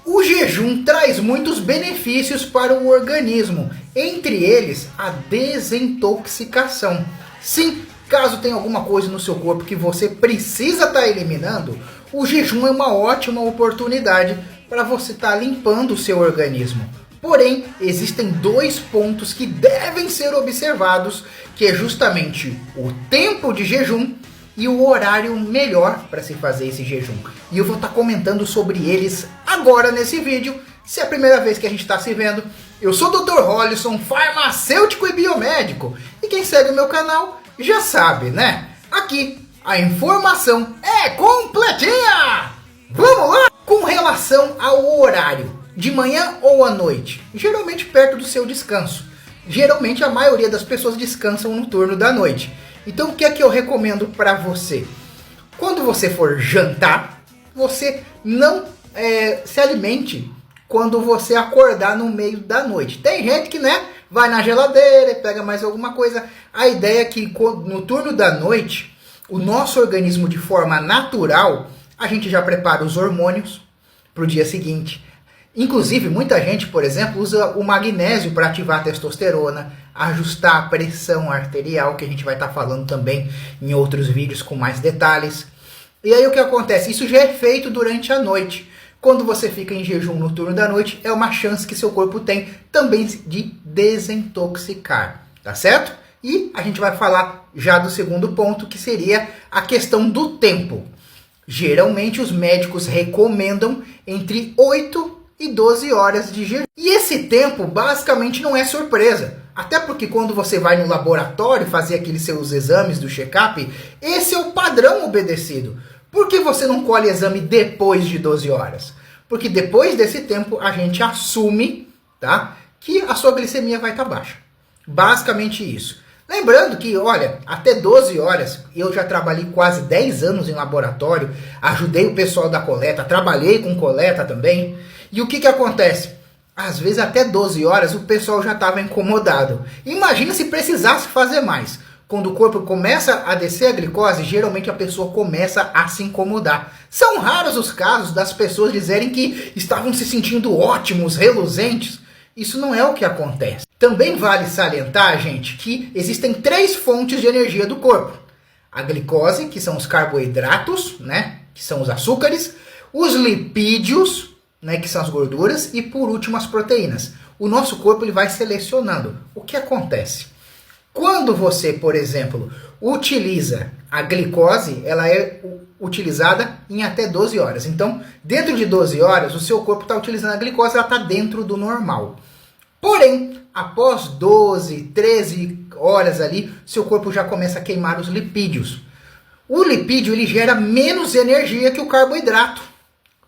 O jejum traz muitos benefícios para o organismo, entre eles a desintoxicação. Sim, caso tenha alguma coisa no seu corpo que você precisa estar eliminando, o jejum é uma ótima oportunidade para você estar limpando o seu organismo. Porém, existem dois pontos que devem ser observados, que é justamente o tempo de jejum e o horário melhor para se fazer esse jejum. E eu vou estar comentando sobre eles agora nesse vídeo. Se é a primeira vez que a gente está se vendo, eu sou o Dr. Hollisson, farmacêutico e biomédico. E quem segue o meu canal já sabe, né? Aqui a informação é completinha! Vamos lá! Com relação ao horário, de manhã ou à noite? Geralmente perto do seu descanso. Geralmente a maioria das pessoas descansam no turno da noite. Então o que é que eu recomendo para você? Quando você for jantar, você não se alimente quando você acordar no meio da noite. Tem gente que vai na geladeira e pega mais alguma coisa. A ideia é que no turno da noite, o nosso organismo de forma natural, a gente já prepara os hormônios para o dia seguinte. Inclusive, muita gente, por exemplo, usa o magnésio para ativar a testosterona, ajustar a pressão arterial, que a gente vai estar falando também em outros vídeos com mais detalhes. E aí o que acontece? Isso já é feito durante a noite. Quando você fica em jejum no turno da noite, é uma chance que seu corpo tem também de desintoxicar, tá certo? E a gente vai falar já do segundo ponto, que seria a questão do tempo. Geralmente os médicos recomendam entre 8 e 12 horas de jejum. E esse tempo basicamente não é surpresa. Até porque quando você vai no laboratório fazer aqueles seus exames do check-up, esse é o padrão obedecido. Por que você não colhe exame depois de 12 horas? Porque depois desse tempo a gente assume, tá, que a sua glicemia vai estar baixa. Basicamente isso. Lembrando que, olha, até 12 horas, eu já trabalhei quase 10 anos em laboratório, ajudei o pessoal da coleta, trabalhei com coleta também. E o que acontece? Às vezes até 12 horas o pessoal já estava incomodado. Imagina se precisasse fazer mais. Quando o corpo começa a descer a glicose, geralmente a pessoa começa a se incomodar. São raros os casos das pessoas dizerem que estavam se sentindo ótimos, reluzentes. Isso não é o que acontece. Também vale salientar, gente, que existem 3 fontes de energia do corpo. A glicose, que são os carboidratos, que são os açúcares, os lipídios, que são as gorduras, e por último as proteínas. O nosso corpo ele vai selecionando. O que acontece? Quando você, por exemplo, utiliza a glicose, ela é utilizada em até 12 horas. Então, dentro de 12 horas, o seu corpo está utilizando a glicose, ela está dentro do normal. Porém, após 12, 13 horas ali, seu corpo já começa a queimar os lipídios. O lipídio ele gera menos energia que o carboidrato,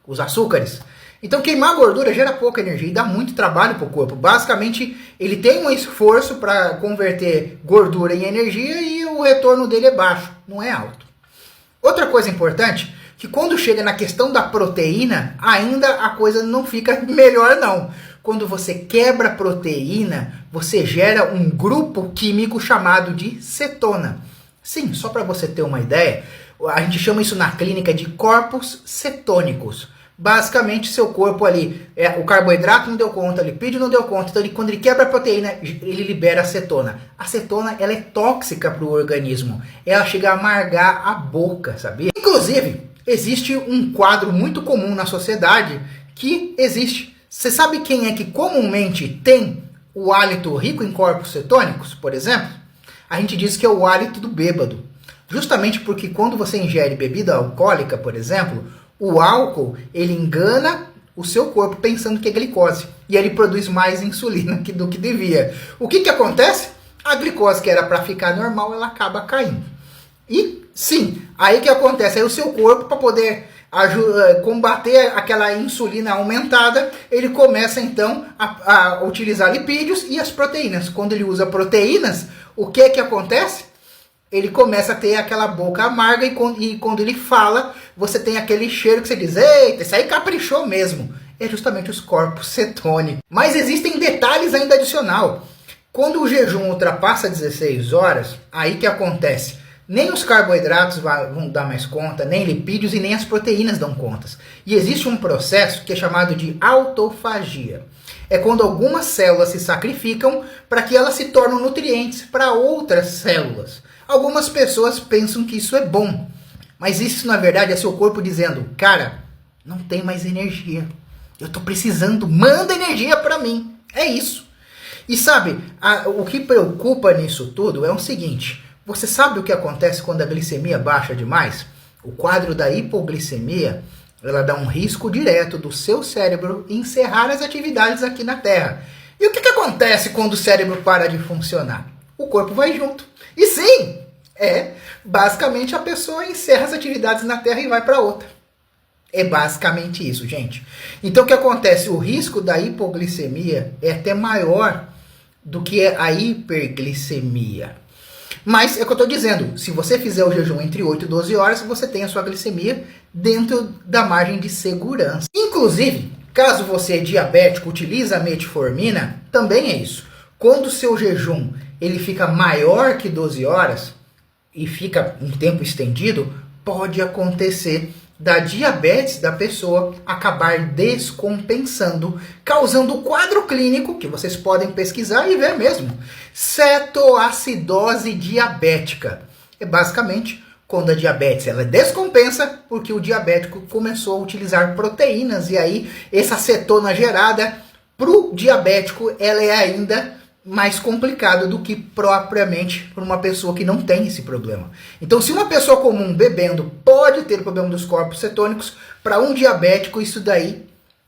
os açúcares. Então queimar gordura gera pouca energia e dá muito trabalho para o corpo. Basicamente, ele tem um esforço para converter gordura em energia e o retorno dele é baixo, não é alto. Outra coisa importante, que quando chega na questão da proteína, ainda a coisa não fica melhor não. Quando você quebra a proteína, você gera um grupo químico chamado de cetona. Sim, só para você ter uma ideia, a gente chama isso na clínica de corpos cetônicos. Basicamente, seu corpo ali, o carboidrato não deu conta, o lipídio não deu conta, então quando ele quebra a proteína, ele libera a cetona. A cetona ela é tóxica para o organismo, ela chega a amargar a boca, sabia? Inclusive, existe um quadro muito comum na sociedade que existe. Você sabe quem é que comumente tem o hálito rico em corpos cetônicos, por exemplo? A gente diz que é o hálito do bêbado. Justamente porque quando você ingere bebida alcoólica, por exemplo, o álcool, ele engana o seu corpo pensando que é glicose. E ele produz mais insulina do que devia. O que acontece? A glicose que era para ficar normal, ela acaba caindo. E sim, aí que acontece? Aí o seu corpo, para poder combater aquela insulina aumentada, ele começa então a utilizar lipídios e as proteínas. Quando ele usa proteínas, o que acontece? Ele começa a ter aquela boca amarga e quando ele fala, você tem aquele cheiro que você diz, eita, isso aí caprichou mesmo. É justamente os corpos cetônicos. Mas existem detalhes ainda adicional. Quando o jejum ultrapassa 16 horas, aí que acontece? Nem os carboidratos vão dar mais conta, nem lipídios e nem as proteínas dão contas. E existe um processo que é chamado de autofagia. É quando algumas células se sacrificam para que elas se tornem nutrientes para outras células. Algumas pessoas pensam que isso é bom, mas isso na verdade é seu corpo dizendo, cara, não tem mais energia. Eu estou precisando, manda energia para mim. É isso. E sabe, o que preocupa nisso tudo é o seguinte, você sabe o que acontece quando a glicemia baixa demais? O quadro da hipoglicemia, ela dá um risco direto do seu cérebro encerrar as atividades aqui na Terra. E o que acontece quando o cérebro para de funcionar? O corpo vai junto. E sim, basicamente a pessoa encerra as atividades na Terra e vai para outra. É basicamente isso, gente. Então o que acontece? O risco da hipoglicemia é até maior do que a hiperglicemia. Mas é o que eu estou dizendo, se você fizer o jejum entre 8 e 12 horas, você tem a sua glicemia dentro da margem de segurança. Inclusive, caso você é diabético, utiliza a metformina, também é isso. Quando o seu jejum ele fica maior que 12 horas e fica um tempo estendido, pode acontecer da diabetes da pessoa acabar descompensando, causando o quadro clínico, que vocês podem pesquisar e ver mesmo, cetoacidose diabética. É basicamente quando a diabetes ela descompensa, porque o diabético começou a utilizar proteínas, e aí essa cetona gerada para o diabético ela é ainda mais complicado do que propriamente para uma pessoa que não tem esse problema. Então, se uma pessoa comum bebendo pode ter problema dos corpos cetônicos, para um diabético isso daí,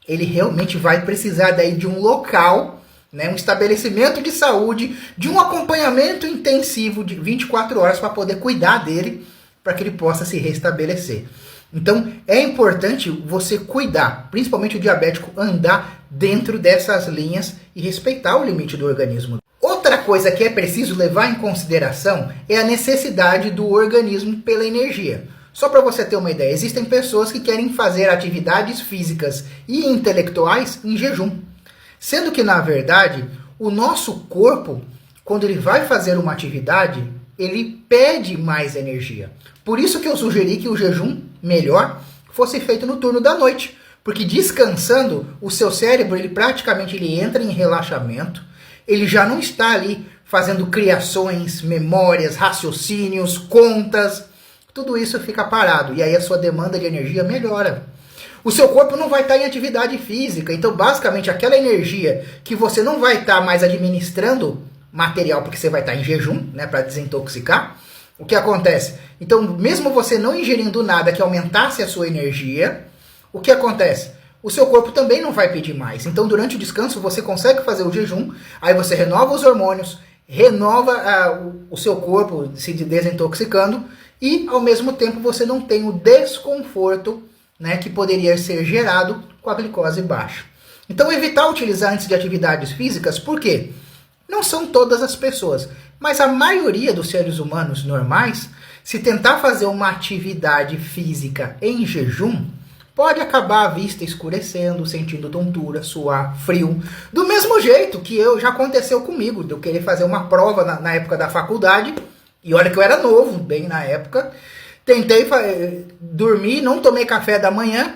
ele realmente vai precisar daí de um local, né, um estabelecimento de saúde, de um acompanhamento intensivo de 24 horas para poder cuidar dele, para que ele possa se restabelecer. Então, é importante você cuidar, principalmente o diabético, andar dentro dessas linhas e respeitar o limite do organismo. Outra coisa que é preciso levar em consideração é a necessidade do organismo pela energia. Só para você ter uma ideia, existem pessoas que querem fazer atividades físicas e intelectuais em jejum. Sendo que, na verdade, o nosso corpo, quando ele vai fazer uma atividade, ele pede mais energia. Por isso que eu sugeri que o jejum melhor fosse feito no turno da noite, porque descansando o seu cérebro ele praticamente entra em relaxamento, ele já não está ali fazendo criações, memórias, raciocínios, contas, tudo isso fica parado e aí a sua demanda de energia melhora. O seu corpo não vai estar em atividade física, então basicamente aquela energia que você não vai estar mais administrando material porque você vai estar em jejum, né, para desintoxicar. O que acontece? Então, mesmo você não ingerindo nada que aumentasse a sua energia, o que acontece? O seu corpo também não vai pedir mais. Então, durante o descanso, você consegue fazer o jejum, aí você renova os hormônios, renova o seu corpo se desintoxicando e, ao mesmo tempo, você não tem o desconforto, né, que poderia ser gerado com a glicose baixa. Então, evitar utilizar antes de atividades físicas, por quê? Não são todas as pessoas, mas a maioria dos seres humanos normais, se tentar fazer uma atividade física em jejum, pode acabar a vista escurecendo, sentindo tontura, suar, frio. Do mesmo jeito que já aconteceu comigo, de eu querer fazer uma prova na época da faculdade, e olha que eu era novo, bem na época, tentei dormir, não tomei café da manhã,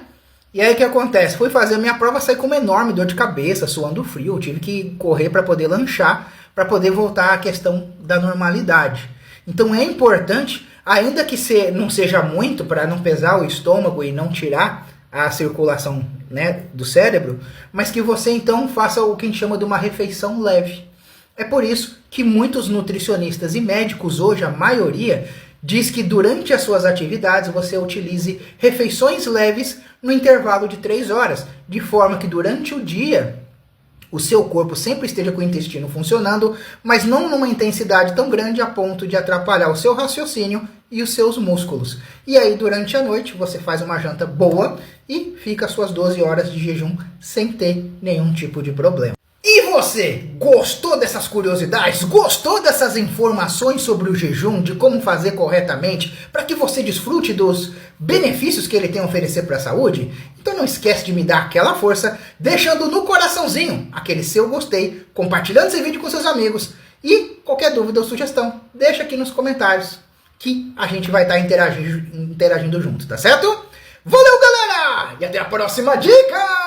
e aí o que acontece? Fui fazer a minha prova, saí com uma enorme dor de cabeça, suando frio, tive que correr para poder lanchar, para poder voltar à questão da normalidade. Então é importante, ainda que não seja muito, para não pesar o estômago e não tirar a circulação, né, do cérebro, mas que você então faça o que a gente chama de uma refeição leve. É por isso que muitos nutricionistas e médicos hoje, a maioria, diz que durante as suas atividades você utilize refeições leves no intervalo de 3 horas, de forma que durante o dia o seu corpo sempre esteja com o intestino funcionando, mas não numa intensidade tão grande a ponto de atrapalhar o seu raciocínio e os seus músculos. E aí durante a noite você faz uma janta boa e fica as suas 12 horas de jejum sem ter nenhum tipo de problema. E você, gostou dessas curiosidades? Gostou dessas informações sobre o jejum, de como fazer corretamente, para que você desfrute dos benefícios que ele tem a oferecer para a saúde? Então não esquece de me dar aquela força, deixando no coraçãozinho aquele seu gostei, compartilhando esse vídeo com seus amigos. E qualquer dúvida ou sugestão, deixa aqui nos comentários. que a gente vai estar interagindo junto, tá certo? Valeu, galera! E até a próxima dica!